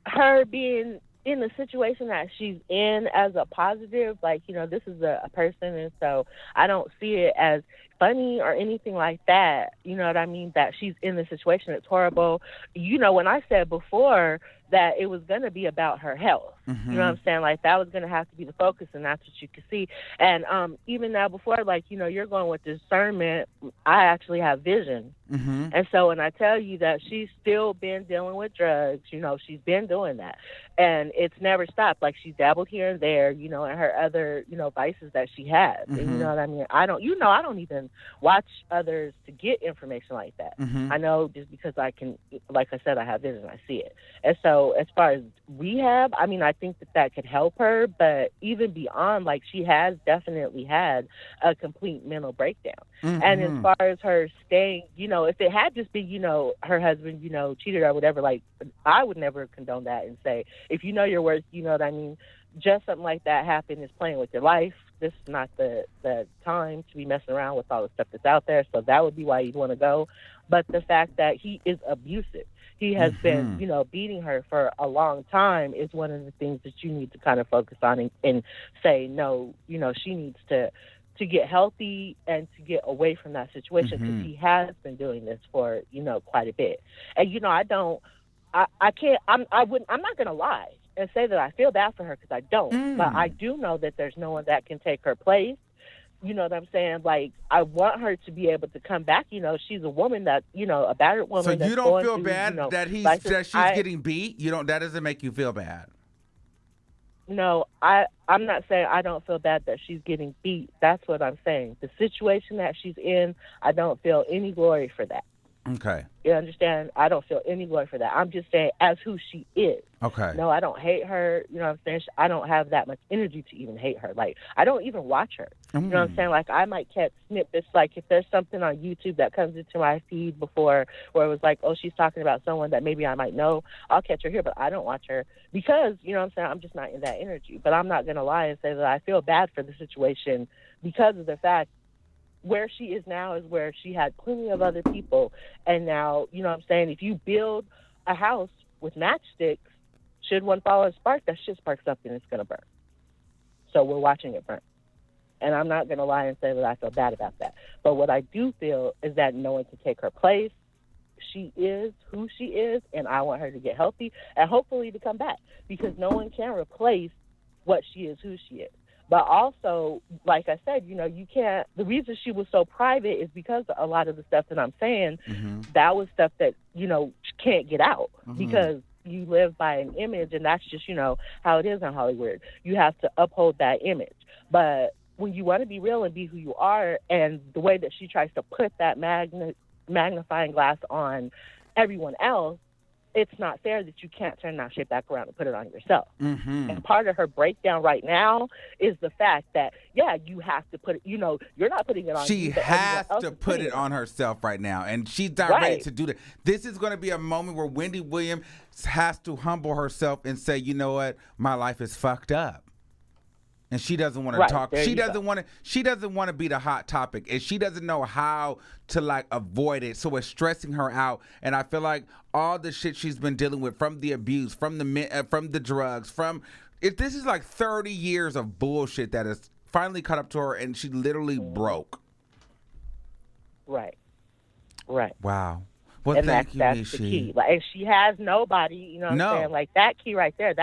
her being in the situation that she's in as a positive. Like, you know, this is a person, and so I don't see it as funny or anything like that. You know what I mean? That she's in the situation. It's horrible. You know, when I said before that it was going to be about her health, you know what I'm saying? Like, that was going to have to be the focus, and that's what you can see. And even now, before, like, you know, you're going with discernment, I actually have vision. And so when I tell you that she's still been dealing with drugs, you know, she's been doing that. And it's never stopped. Like, she's dabbled here and there, you know, and her other, you know, vices that she has. And you know what I mean? I don't even even watch others to get information like that. I know just because I can, like I said, I have vision, I see it. And so as far as rehab, I mean, I think that could help her, but even beyond, like, she has definitely had a complete mental breakdown. And as far as her staying, if it had just been, her husband, cheated or whatever, like, I would never condone that and say, if you know your worth, you know what I mean? Just something like that happened is playing with your life. This is not the time to be messing around with all the stuff that's out there. So that would be why you'd want to go. But the fact that he is abusive, he has been, beating her for a long time is one of the things that you need to kind of focus on and say, no, she needs to get healthy and to get away from that situation, because he has been doing this for, quite a bit. And, I'm not going to lie and say that I feel bad for her, because I don't. But I do know that there's no one that can take her place. You know what I'm saying? Like, I want her to be able to come back. She's a woman that, a battered woman. So you don't feel bad that she's getting beat? That doesn't make you feel bad? No, I'm not saying I don't feel bad that she's getting beat. That's what I'm saying. The situation that she's in, I don't feel any glory for that. Okay. You understand? I don't feel any glory for that. I'm just saying as who she is. Okay. No, I don't hate her. You know what I'm saying? I don't have that much energy to even hate her. Like, I don't even watch her. You know what I'm saying? Like, I might catch snippets. Like, if there's something on YouTube that comes into my feed before where it was like, oh, she's talking about someone that maybe I might know, I'll catch her here, but I don't watch her because, you know what I'm saying, I'm just not in that energy. But I'm not going to lie and say that I feel bad for the situation because of the fact where she is now is where she had plenty of other people. And now, you know what I'm saying, if you build a house with matchsticks, should one fall and spark, that should spark something that's going to burn. So we're watching it burn. And I'm not going to lie and say that I feel bad about that. But what I do feel is that no one can take her place. She is who she is, and I want her to get healthy and hopefully to come back, because no one can replace what she is, who she is. But also, like I said, you can't, the reason she was so private is because a lot of the stuff that I'm saying, that was stuff that, can't get out because you live by an image, and that's just, how it is in Hollywood. You have to uphold that image. But when you want to be real and be who you are, and the way that she tries to put that magnifying glass on everyone else, it's not fair that you can't turn that shit back around and put it on yourself. And part of her breakdown right now is the fact that, you have to put it, you're not putting it on. She has to put it on herself right now, and she's not ready to do that. This is going to be a moment where Wendy Williams has to humble herself and say, you know what, my life is fucked up. And she doesn't want to talk. She doesn't want to be the hot topic, and she doesn't know how to avoid it. So it's stressing her out. And I feel like all the shit she's been dealing with, from the abuse, from the drugs, this is like 30 years of bullshit that has finally caught up to her, and she literally broke. Right. Wow. Well, and thank you, that's Nishi. the key. And she has nobody. You know what I'm saying? Like, that key right there.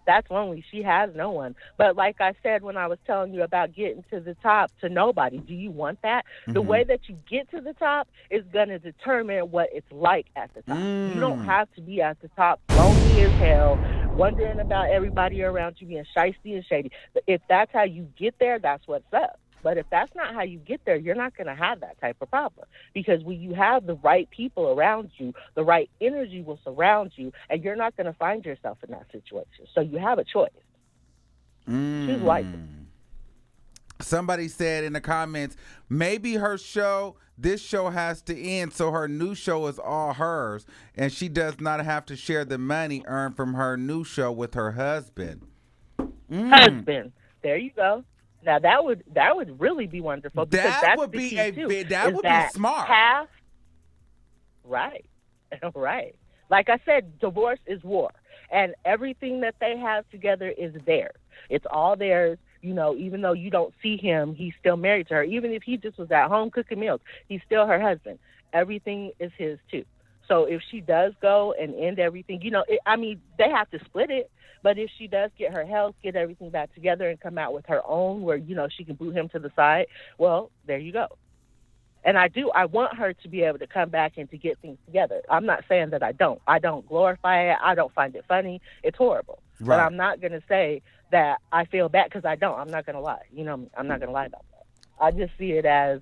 That's lonely. She has no one. But like I said when I was telling you about getting to the top, to nobody, do you want that? The way that you get to the top is going to determine what it's like at the top. You don't have to be at the top lonely as hell, wondering about everybody around you, being shiesty and shady. If that's how you get there, that's what's up. But if that's not how you get there, you're not going to have that type of problem. Because when you have the right people around you, the right energy will surround you, and you're not going to find yourself in that situation. So you have a choice. Choose wisely. Somebody said in the comments, maybe this show has to end so her new show is all hers, and she does not have to share the money earned from her new show with her husband. Husband. There you go. Now that would really be wonderful, because that would be smart. Right. Like I said, divorce is war, and everything that they have together is theirs. It's all theirs. Even though you don't see him, he's still married to her. Even if he just was at home cooking meals, he's still her husband. Everything is his too. So if she does go and end everything, they have to split it. But if she does get her health, get everything back together, and come out with her own where, she can boot him to the side, well, there you go. And I want her to be able to come back and to get things together. I'm not saying that I don't. I don't glorify it. I don't find it funny. It's horrible. Right. But I'm not going to say that I feel bad, because I don't. I'm not going to lie. I'm not going to lie about that. I just see it as,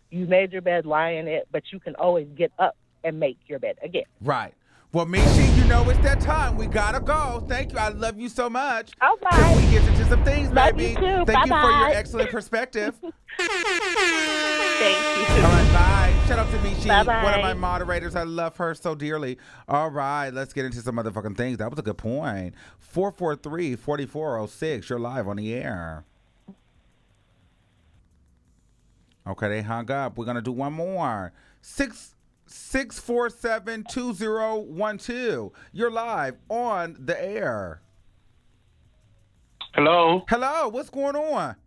You made your bed, lie in it, but you can always get up and make your bed again. Right. Well, Mishi, you know it's that time. We gotta go. Thank you. I love you so much. All Till right. we get into some things, Love baby. you too. Thank you for your Bye-bye. excellent perspective. Thank you. All right, bye. Shout out to Mishi, Bye-bye. one of my moderators. I love her so dearly. All right, let's get into some motherfucking things. That was a good point. 443-4406. You're live on the air. Okay, they hung up. We're gonna do one more. 647-2012. You're live on the air. Hello. Hello, what's going on?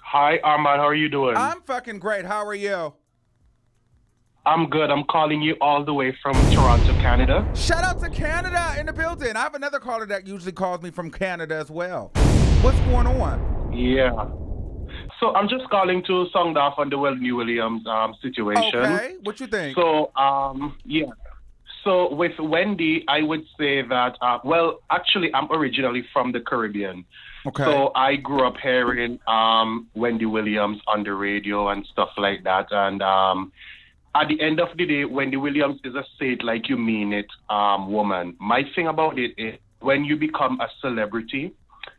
Hi, Armand. How are you doing? I'm fucking great. How are you? I'm good. I'm calling you all the way from Toronto, Canada. Shout out to Canada in the building. I have another caller that usually calls me from Canada as well. What's going on? Yeah. So I'm just calling to sound off on the Wendy Williams situation. Okay, what you think? So, yeah. So with Wendy, I would say that, well, actually, I'm originally from the Caribbean. Okay. So I grew up hearing Wendy Williams on the radio and stuff like that. And at the end of the day, Wendy Williams is a say it like you mean it woman. My thing about it is when you become a celebrity,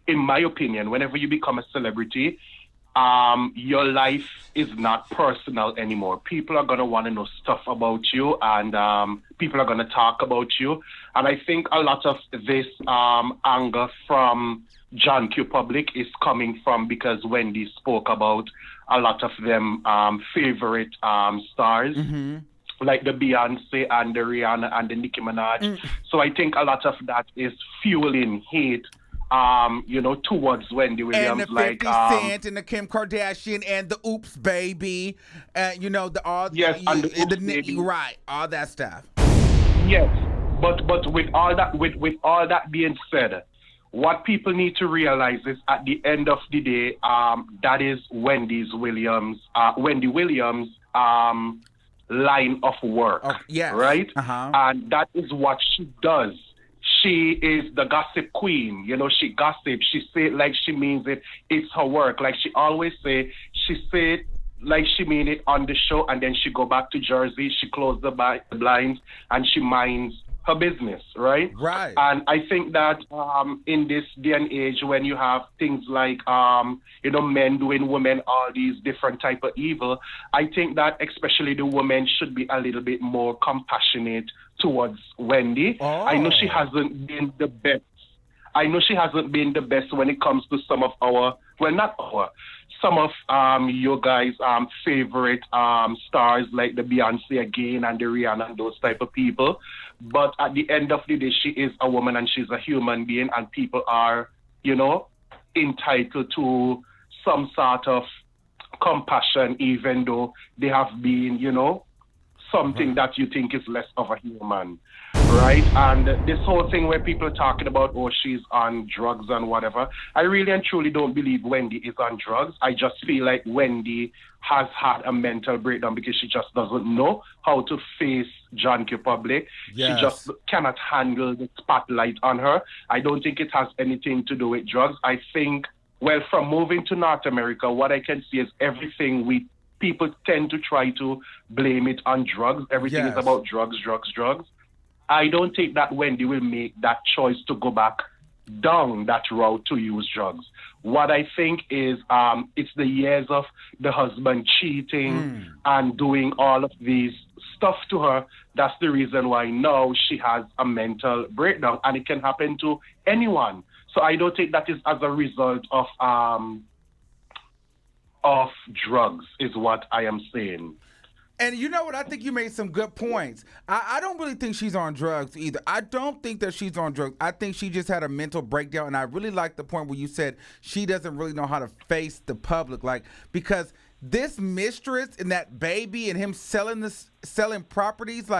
in my opinion, whenever you become a celebrity, your life is not personal anymore. People are going to want to know stuff about you, and people are going to talk about you. And I think a lot of this anger from John Q. Public is coming from because Wendy spoke about a lot of them favorite stars. Mm-hmm. Like the Beyonce and the Rihanna and the Nicki Minaj. So I think a lot of that is fueling hate towards Wendy Williams, and the 50 Cent and the Kim Kardashian and the Oops Baby, and and the Oops Baby. Right, all that stuff. Yes, but with all that being said, what people need to realize is at the end of the day, that is Wendy Williams' line of work. Oh, yes. Right? Uh-huh. And that is what she does. She is the gossip queen. She gossips. She say it like she means it. It's her work. Like she always say, she say it like she mean it on the show, and then she go back to Jersey, she close the blinds, and she minds her business, right? Right. And I think that in this day and age, when you have things like, men doing women all these different type of evil, I think that especially the women should be a little bit more compassionate towards Wendy. Oh. I know she hasn't been the best. When it comes to some of some of your guys' favorite stars like the Beyonce again and the Rihanna and those type of people. But at the end of the day, she is a woman and she's a human being, and people are, entitled to some sort of compassion, even though they have been, something that you think is less of a human, right? And this whole thing where people are talking about, oh, she's on drugs and whatever, I really and truly don't believe Wendy is on drugs. I just feel like Wendy has had a mental breakdown because she just doesn't know how to face John Q. Public. Yes. She just cannot handle the spotlight on her. I don't think it has anything to do with drugs. I think, well, from moving to North America, what I can see is everything people tend to try to blame it on drugs. Everything is about drugs. I don't think that Wendy will make that choice to go back down that route to use drugs. What I think is it's the years of the husband cheating and doing all of these stuff to her. That's the reason why now she has a mental breakdown, and it can happen to anyone. So I don't think that is as a result of drugs, is what I am saying. And you know what? I think you made some good points. I don't really think she's on drugs either. I don't think that she's on drugs. I think she just had a mental breakdown. And I really like the point where you said she doesn't really know how to face the public. Because this mistress and that baby and him selling properties,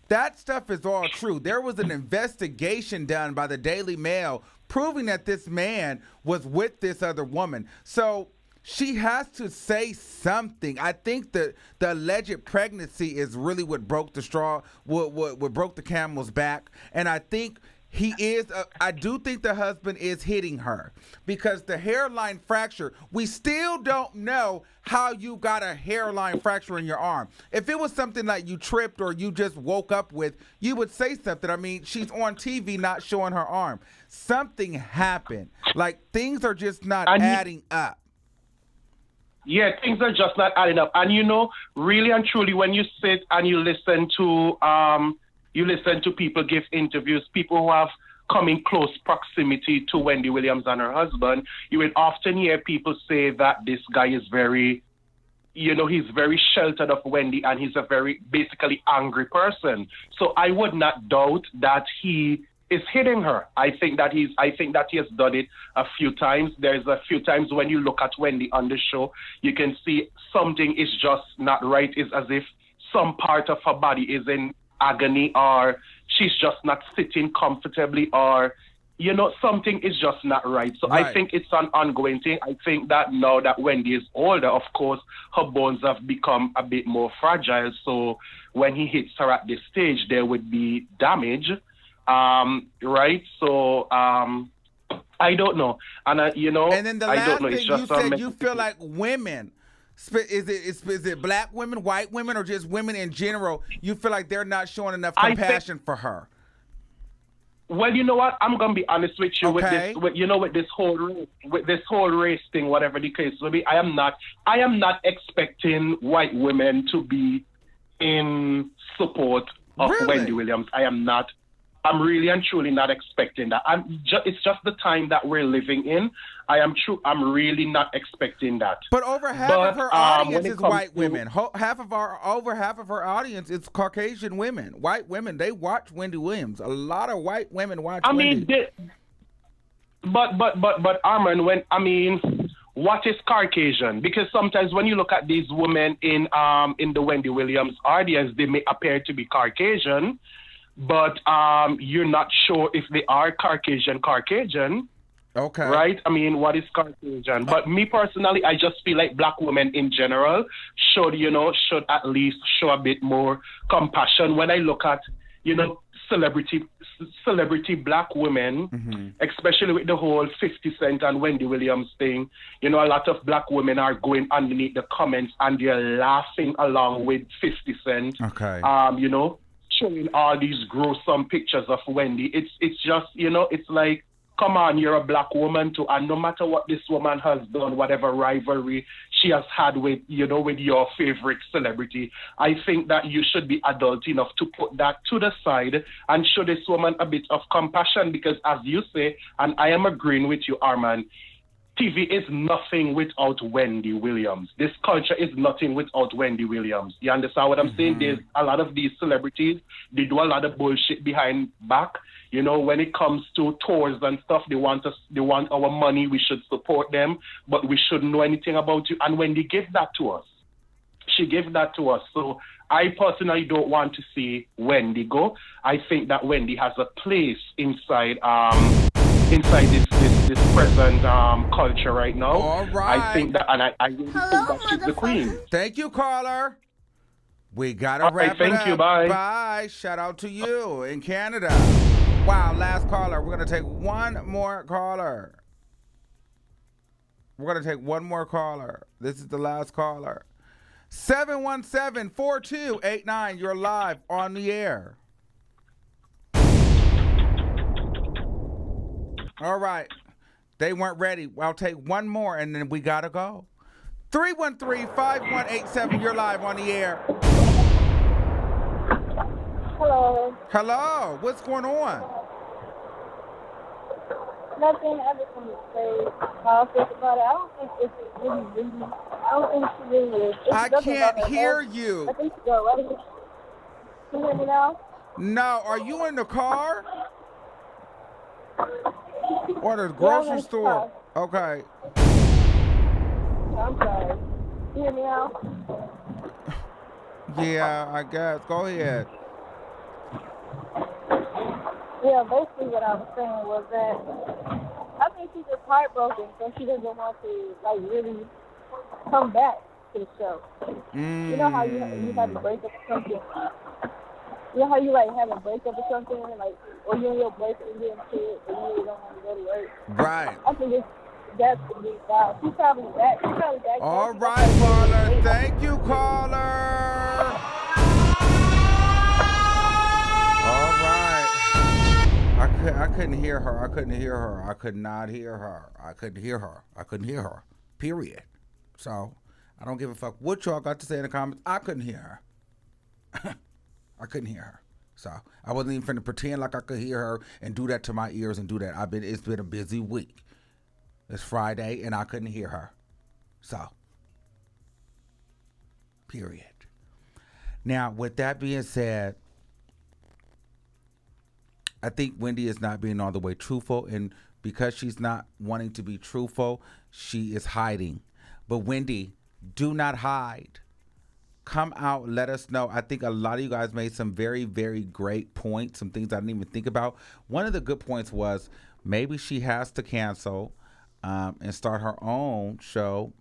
that stuff is all true. There was an investigation done by the Daily Mail proving that this man was with this other woman. So she has to say something. I think that the alleged pregnancy is really what broke the straw, what broke the camel's back. And I think I do think the husband is hitting her because the hairline fracture, we still don't know how you got a hairline fracture in your arm. If it was something like you tripped or you just woke up with, you would say something. I mean, she's on TV not showing her arm. Something happened. Like, things are just not adding up. Yeah, things are just not adding up. And really and truly, when you sit and you listen to people give interviews, people who have come in close proximity to Wendy Williams and her husband, you will often hear people say that this guy is very, he's very sheltered of Wendy and he's a very basically angry person. So I would not doubt that he is hitting her. I think that he has done it a few times. There's a few times when you look at Wendy on the show, you can see something is just not right. It's as if some part of her body is in agony, or she's just not sitting comfortably, or something is just not right. So right. I think it's an ongoing thing. I think that now that Wendy is older, of course, her bones have become a bit more fragile. So when he hits her at this stage, there would be damage. Right? So I don't know. And and then the last I don't know. Thing it's just you said you feel like women. Is it black women, white women, or just women in general? You feel like they're not showing enough compassion for her? Well, you know what? I'm gonna be honest with you okay. with this whole race thing, whatever the case will be. I am not expecting white women to be in support of really? Wendy Williams. I am not. I'm really and truly not expecting that. It's just the time that we're living in. I'm really not expecting that. But over half of her audience is white women. Over half of her audience is Caucasian women. White women, they watch Wendy Williams. A lot of white women watch Wendy. But Armand, what is Caucasian? Because sometimes when you look at these women in the Wendy Williams audience, they may appear to be Caucasian, but you're not sure if they are Caucasian. Okay. Right? What is Caucasian? But me personally, I just feel like black women in general should at least show a bit more compassion. When I look at, celebrity black women, mm-hmm. especially with the whole 50 Cent and Wendy Williams thing, a lot of black women are going underneath the comments and they're laughing along with 50 Cent. Okay. Showing all these gruesome pictures of Wendy. It's just, it's like, come on, you're a black woman too, and no matter what this woman has done, whatever rivalry she has had with your favorite celebrity, I think that you should be adult enough to put that to the side and show this woman a bit of compassion, because as you say, and I am agreeing with you, Armand, TV is nothing without Wendy Williams. This culture is nothing without Wendy Williams. You understand what I'm mm-hmm. saying? There's a lot of these celebrities, they do a lot of bullshit behind back. When it comes to tours and stuff, they want our money, we should support them, but we shouldn't know anything about you. And Wendy gave that to us. She gave that to us. So I personally don't want to see Wendy go. I think that Wendy has a place inside this present culture right now. All right. I think that, and I really think that she's the queen. Thank you, caller. We gotta wrap it up. Thank you. Bye. Bye. Shout out to you in Canada. Wow, last caller. We're gonna take one more caller. This is the last caller. 717-4289. You're live on the air. All right. They weren't ready. I'll take one more and then we gotta go. 313-5187. You're live on the air. Hello. Hello. What's going on? Nothing. I just want to say how I feel about it. I don't think it's really. I don't think she really is. I can't hear you. I think she go right here. Can you hear me now? No. Are you in the car? Or the grocery store? Okay. I'm sorry. You hear me now? Yeah, I guess. Go ahead. Yeah, basically what I was saying was that I think she's just heartbroken, so she doesn't want to really come back to the show. You know how you have to break up something You know how you like have a breakup or something, like, or you and your boyfriend getting kids, and you really don't want to go to work. Right. I think that's the big vibe. She's probably back. All right, caller. Thank you, caller. All right. I couldn't hear her. I couldn't hear her. I could not hear her. I couldn't hear her. I couldn't hear her. Period. So I don't give a fuck what y'all got to say in the comments. I couldn't hear her. I couldn't hear her. So I wasn't even finna pretend like I could hear her and do that to my ears and do that. It's been a busy week. It's Friday and I couldn't hear her. So, period. Now, with that being said, I think Wendy is not being all the way truthful, and because she's not wanting to be truthful, she is hiding. But Wendy, do not hide. Come out, let us know. I think a lot of you guys made some very, very great points, some things I didn't even think about. One of the good points was maybe she has to cancel and start her own show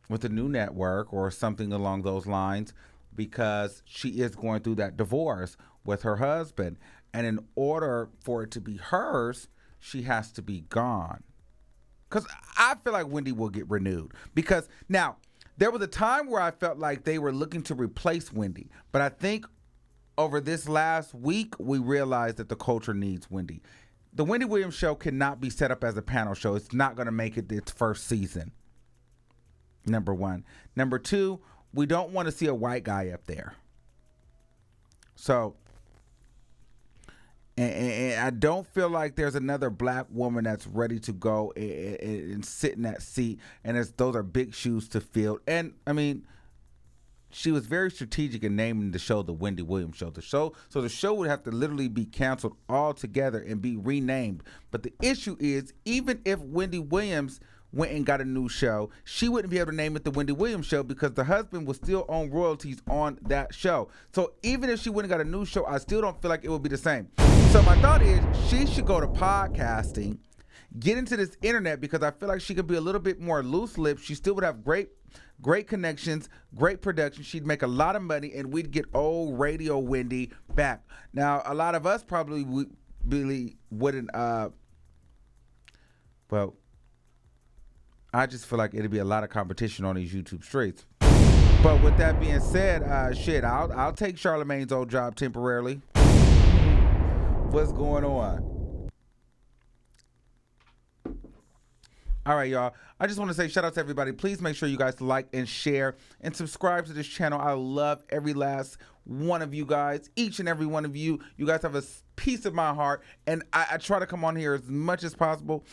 with a new network or something along those lines, because she is going through that divorce with her husband. And in order for it to be hers, she has to be gone. Because I feel like Wendy will get renewed. Because now, there was a time where I felt like they were looking to replace Wendy. But I think over this last week, we realized that the culture needs Wendy. The Wendy Williams show cannot be set up as a panel show. It's not going to make it its first season. Number one. Number two, we don't want to see a white guy up there. So, and I don't feel like there's another black woman that's ready to go and sit in that seat. And those are big shoes to fill. And, I mean, she was very strategic in naming the show the Wendy Williams Show. So the show would have to literally be canceled altogether and be renamed. But the issue is, even if Wendy Williams went and got a new show, she wouldn't be able to name it the Wendy Williams Show because the husband will still own royalties on that show. So even if she went and got a new show, I still don't feel like it would be the same. So my thought is she should go to podcasting, get into this internet, because I feel like she could be a little bit more loose-lipped. She still would have great connections, great production. She'd make a lot of money, and we'd get old radio Wendy back. Now, a lot of us probably really wouldn't, but I just feel like it'd be a lot of competition on these YouTube streets. But with that being said, I'll take Charlamagne's old job temporarily. What's going on? All right, y'all. I just want to say shout out to everybody. Please make sure you guys like and share and subscribe to this channel. I love every last one of you guys, each and every one of you. You guys have a piece of my heart, and I try to come on here as much as possible.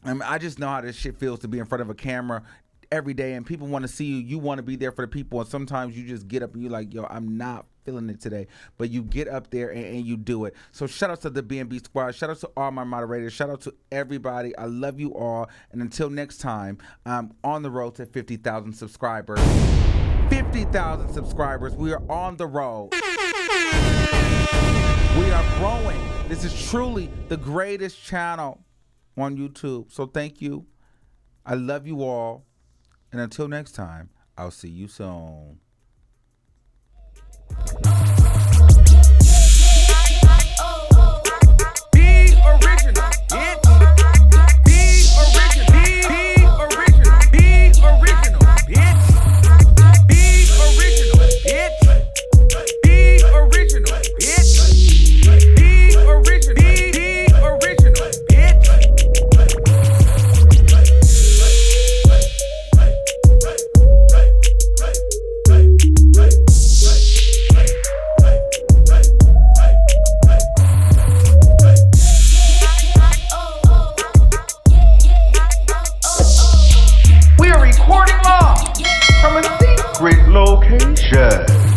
I just know how this shit feels to be in front of a camera every day, and people want to see you. You want to be there for the people, and sometimes you just get up and you're like, yo, I'm not feeling it today. But you get up there and you do it. So shout out to the BNB squad. Shout out to all my moderators. Shout out to everybody. I love you all. And until next time, I'm on the road to 50,000 subscribers. 50,000 subscribers. We are on the road. We are growing. This is truly the greatest channel on YouTube. So thank you. I love you all. And until next time, I'll see you soon. Be original. Be original. Be original. Be original. Bitch. Be original. Bitch. Be original. Bitch. Be original. Be original. Bitch. We're recording live from a secret location.